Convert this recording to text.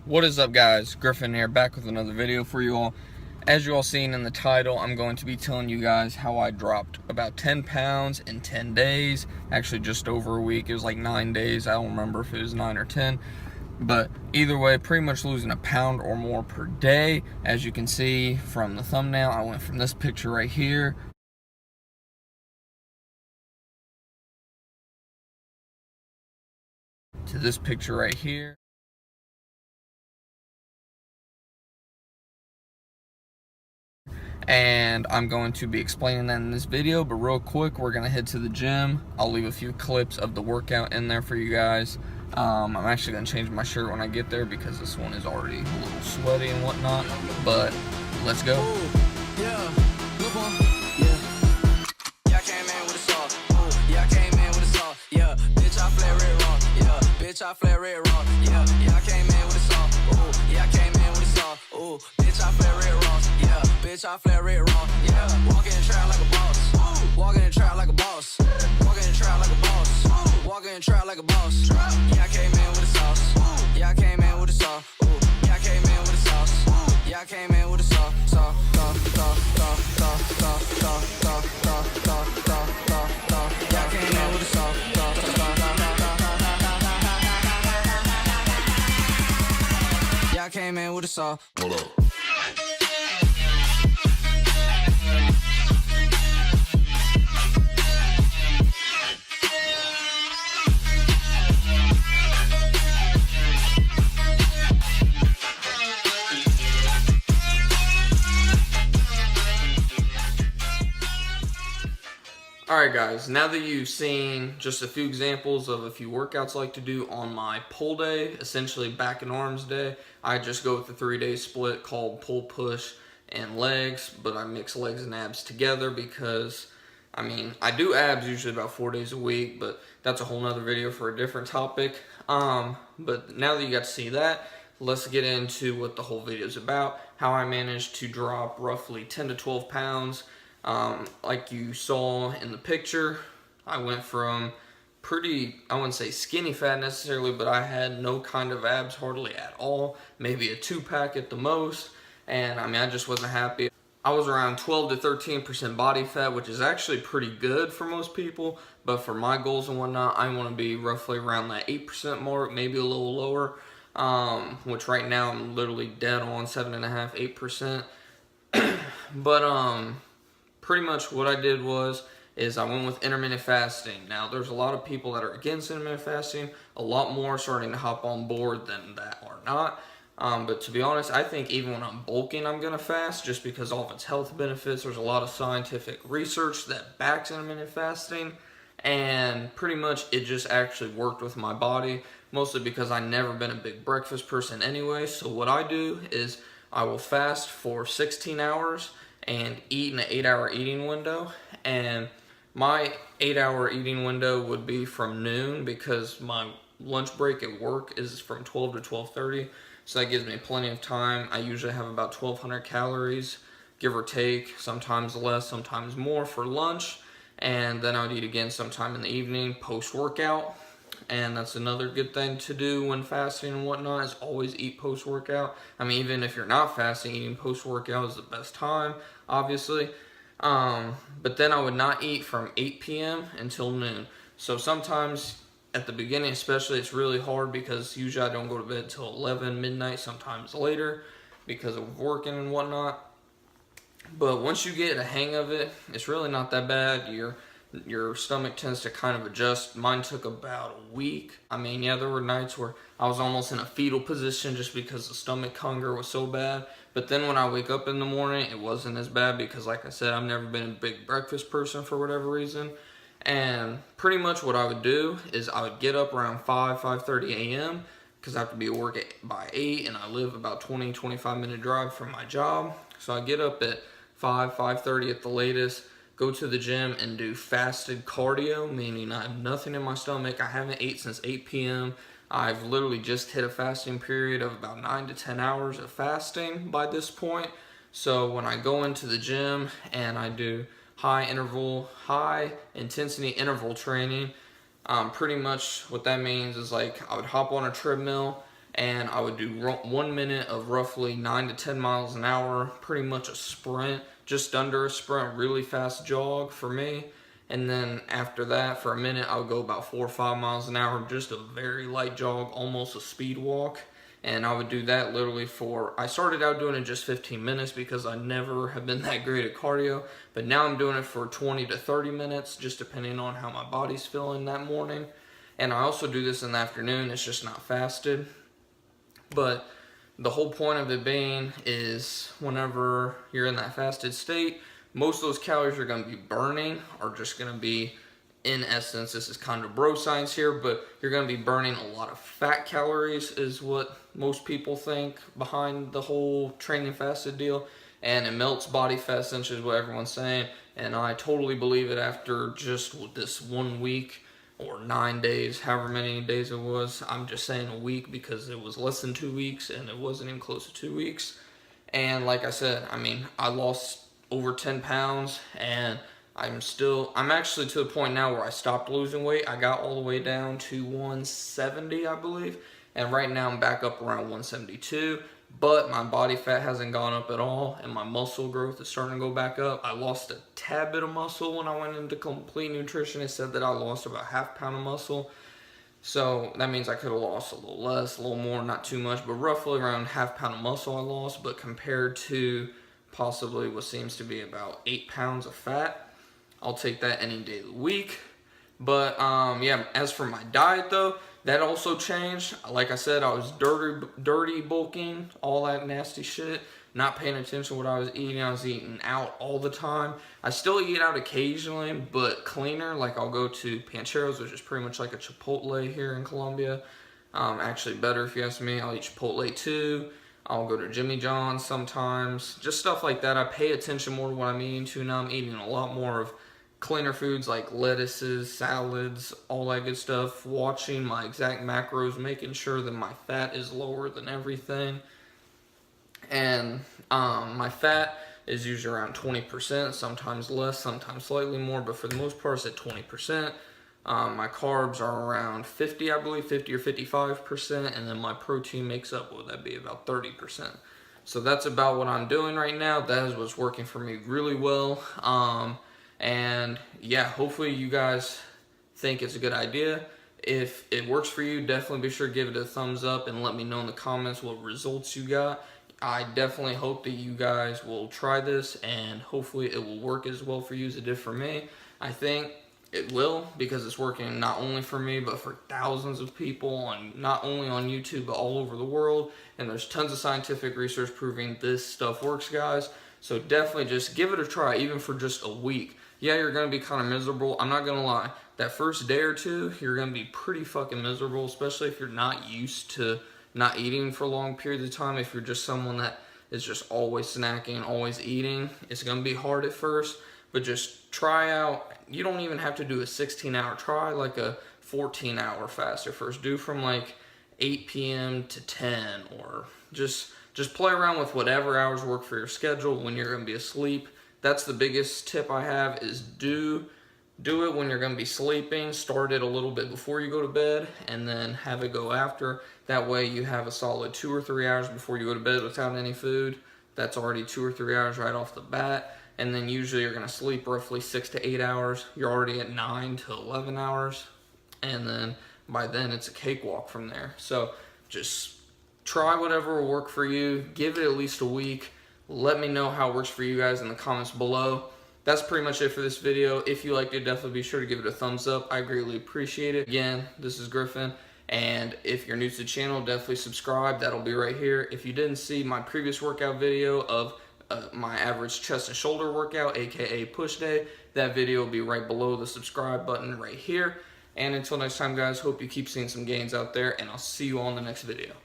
What is up, guys? Griffin here, back with another video for you all. As you all seen in the title, I'm going to be telling you guys how I dropped about 10 pounds in 10 days. Actually, just over a week. It was like 9 days. I don't remember if it was 9 or 10. But either way, pretty much losing a pound or more per day. As you can see from the thumbnail, I went from this picture right here to this picture right here. And I'm going to be explaining that in this video, but real quick, we're gonna head to the gym. I'll leave a few clips of the workout in there for you guys. I'm actually gonna change my shirt when I get there because this one is already a little sweaty and whatnot, but let's go. I flare red raw, yeah, I came in with a song, ooh, yeah, I came in with a song, ooh, bitch, I flare red raw, yeah, bitch, I flare red raw, yeah, walking in trap like a boss, walking in trap like a boss, walking in trap like a boss, walking in trap like a boss, yeah, I came in with a sauce, yeah, I came in with a sauce, ooh, yeah, I came in with a sauce, yeah, I came in with a sauce, yeah, I came in with a sauce. I came in with a saw. Hold up. Alright guys, now that you've seen just a few examples of a few workouts I like to do on my pull day, essentially back and arms day, I just go with the 3-day split called pull, push, and legs, but I mix legs and abs together because, I mean, I do abs usually about 4 days a week, but that's a whole nother video for a different topic. But now that you got to see that, let's get into what the whole video is about, how I managed to drop roughly 10 to 12 pounds. Like you saw in the picture, I went from pretty, I wouldn't say skinny fat necessarily, but I had no kind of abs hardly at all, maybe a 2-pack at the most, and I mean, I just wasn't happy. I was around 12 to 13% body fat, which is actually pretty good for most people, but for my goals and whatnot, I want to be roughly around that 8% mark, maybe a little lower, which right now I'm literally dead on 7.5%, 8%, but pretty much what I did is I went with intermittent fasting. Now, there's a lot of people that are against intermittent fasting, a lot more starting to hop on board than that are not. But to be honest, I think even when I'm bulking, I'm going to fast just because all of its health benefits. There's a lot of scientific research that backs intermittent fasting, and pretty much it just actually worked with my body, mostly because I've never been a big breakfast person anyway. So what I do is I will fast for 16 hours and eat in an 8-hour eating window, and my 8-hour eating window would be from noon because my lunch break at work is from 12 to 12:30, so that gives me plenty of time. I usually have about 1,200 calories, give or take, sometimes less, sometimes more for lunch, and then I would eat again sometime in the evening post-workout. And that's another good thing to do when fasting and whatnot, is always eat post-workout. I mean, even if you're not fasting, eating post-workout is the best time, obviously. But then I would not eat from 8 p.m. until noon. So sometimes at the beginning especially, it's really hard because usually I don't go to bed till 11, midnight, sometimes later because of working and whatnot. But once you get a hang of it, it's really not that bad. Your stomach tends to kind of adjust. Mine took about a week. I mean, yeah, there were nights where I was almost in a fetal position just because the stomach hunger was so bad. But then when I wake up in the morning, it wasn't as bad because, like I said, I've never been a big breakfast person for whatever reason. And pretty much what I would do is I would get up around 5:30 a.m. because I have to be at work by 8, and I live about 25 minute drive from my job. So I get up at 5:30 at the latest, go to the gym and do fasted cardio, meaning I have nothing in my stomach. I haven't ate since 8 p.m. I've literally just hit a fasting period of about 9 to 10 hours of fasting by this point. So when I go into the gym and I do high intensity interval training, pretty much what that means is, like, I would hop on a treadmill and I would do 1 minute of roughly 9 to 10 miles an hour, pretty much a sprint, just under a sprint, really fast jog for me. And then after that, for a minute, I would go about 4 or 5 miles an hour, just a very light jog, almost a speed walk. And I would do that literally I started out doing it just 15 minutes because I never have been that great at cardio. But now I'm doing it for 20 to 30 minutes, just depending on how my body's feeling that morning. And I also do this in the afternoon, it's just not fasted. But the whole point of it being is whenever you're in that fasted state, most of those calories you're going to be burning are just going to be, in essence, this is kind of bro science here, but you're going to be burning a lot of fat calories is what most people think behind the whole training fasted deal. And it melts body fat, essentially is what everyone's saying. And I totally believe it after just this 1 week or 9 days, however many days it was. I'm just saying a week because it was less than 2 weeks and it wasn't even close to 2 weeks. And like I said, I mean, I lost over 10 pounds and I'm actually to the point now where I stopped losing weight. I got all the way down to 170, I believe. And right now I'm back up around 172. But my body fat hasn't gone up at all. And my muscle growth is starting to go back up. I lost a tad bit of muscle when I went into complete nutrition. It said that I lost about ½ pound of muscle. So that means I could have lost a little less, a little more, not too much. But roughly around ½ pound of muscle I lost. But compared to possibly what seems to be about 8 pounds of fat, I'll take that any day of the week. But yeah, as for my diet though, that also changed. Like I said, I was dirty bulking, all that nasty shit, not paying attention to what I was eating. I was eating out all the time. I still eat out occasionally, but cleaner. Like I'll go to Pancheros, which is pretty much like a Chipotle here in Colombia. Actually better if you ask me. I'll eat Chipotle too. I'll go to Jimmy John's sometimes. Just stuff like that. I pay attention more to what I'm eating too now. I'm eating a lot more of cleaner foods like lettuces, salads, all that good stuff. Watching my exact macros, making sure that my fat is lower than everything. And my fat is usually around 20%, sometimes less, sometimes slightly more, but for the most part it's at 20%. My carbs are around 50, I believe, 50 or 55%, and then my protein makes up, what would that be, about 30%. So that's about what I'm doing right now. That is what's working for me really well. And yeah, hopefully you guys think it's a good idea. If it works for you, definitely be sure to give it a thumbs up and let me know in the comments what results you got. I definitely hope that you guys will try this and hopefully it will work as well for you as it did for me. I think it will, because it's working not only for me but for thousands of people, and not only on YouTube but all over the world. And there's tons of scientific research proving this stuff works, guys. So definitely just give it a try, even for just a week. Yeah, you're going to be kind of miserable. I'm not going to lie. That first day or two, you're going to be pretty fucking miserable, especially if you're not used to not eating for long periods of time. If you're just someone that is just always snacking, always eating, it's going to be hard at first. But just try out. You don't even have to do a 16-hour. Try like a 14-hour fast at first. Do from like 8 p.m. to 10, or just play around with whatever hours work for your schedule when you're going to be asleep. That's the biggest tip I have, is do it when you're going to be sleeping. Start it a little bit before you go to bed and then have it go after. That way you have a solid 2 or 3 hours before you go to bed without any food. That's already 2 or 3 hours right off the bat. And then usually you're going to sleep roughly 6 to 8 hours. You're already at 9 to 11 hours. And then by then it's a cakewalk from there. So just try whatever will work for you. Give it at least a week. Let me know how it works for you guys in the comments below. That's pretty much it for this video. If you liked it, definitely be sure to give it a thumbs up. I greatly appreciate it. Again, this is Griffin. And if you're new to the channel, definitely subscribe. That'll be right here. If you didn't see my previous workout video of my average chest and shoulder workout, aka push day, that video will be right below the subscribe button right here. And until next time, guys, hope you keep seeing some gains out there, and I'll see you all in the next video.